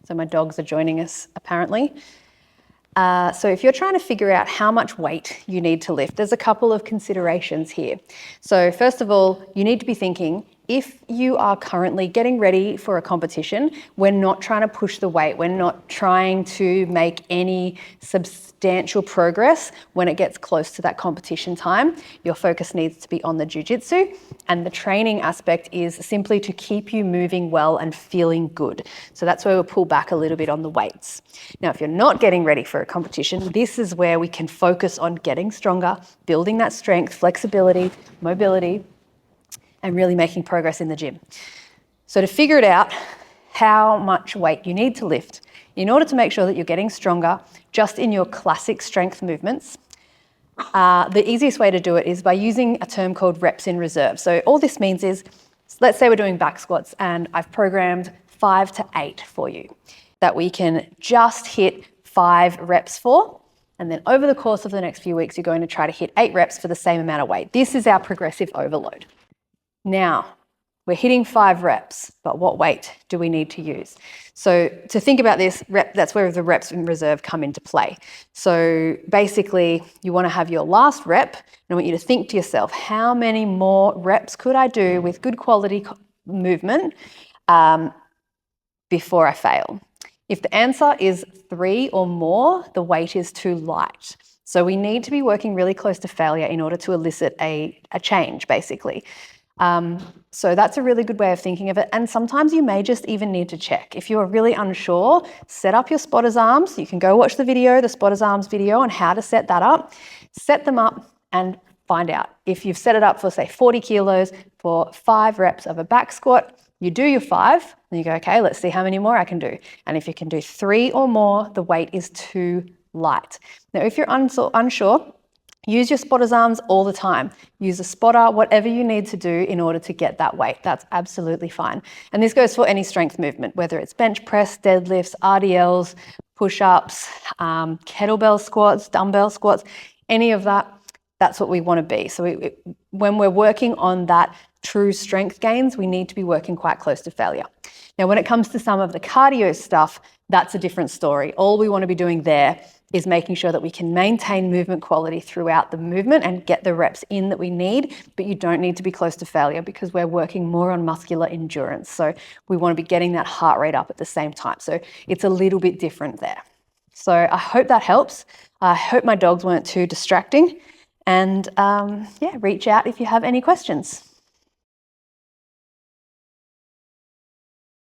So my dogs are joining us apparently. So if you're trying to figure out how much weight you need to lift, there's a couple of considerations here. So first of all, you need to be thinking, if you are currently getting ready for a competition, we're not trying to push the weight. We're not trying to make any substantial progress when it gets close to that competition time. Your focus needs to be on the jiu-jitsu, and the training aspect is simply to keep you moving well and feeling good. So that's where we'll pull back a little bit on the weights. Now, if you're not getting ready for a competition, this is where we can focus on getting stronger, building that strength, flexibility, mobility, and really making progress in the gym. So to figure it out, how much weight you need to lift in order to make sure that you're getting stronger just in your classic strength movements, the easiest way to do it is by using a term called reps in reserve. So all this means is, let's say we're doing back squats and I've programmed 5 to 8 for you that we can just hit 5 reps for. And then over the course of the next few weeks, you're going to try to hit 8 reps for the same amount of weight. This is our progressive overload. Now, we're hitting 5 reps, but what weight do we need to use? So to think about this, that's where the reps in reserve come into play. So basically, you want to have your last rep, and I want you to think to yourself, how many more reps could I do with good quality movement before I fail? If the answer is 3 or more, the weight is too light. So we need to be working really close to failure in order to elicit a change, basically. So that's a really good way of thinking of it. And sometimes you may just even need to check. If you're really unsure, set up your spotter's arms. You can go watch the video, the spotter's arms video on how to set that up. Set them up and find out. If you've set it up for, say, 40 kilos for 5 reps of a back squat, you do your 5, and you go, okay, let's see how many more I can do. And if you can do 3 or more, the weight is too light. Now, if you're unsure, use your spotter's arms all the time. Use a spotter, whatever you need to do in order to get that weight. That's absolutely fine. And this goes for any strength movement, whether it's bench press, deadlifts, RDLs, push-ups, kettlebell squats, dumbbell squats, any of that, that's what we want to be. So when we're working on that true strength gains, we need to be working quite close to failure. Now, when it comes to some of the cardio stuff, that's a different story. All we want to be doing there is making sure that we can maintain movement quality throughout the movement and get the reps in that we need, but you don't need to be close to failure because we're working more on muscular endurance. So we want to be getting that heart rate up at the same time. So it's a little bit different there. So I hope that helps. I hope my dogs weren't too distracting. And reach out if you have any questions.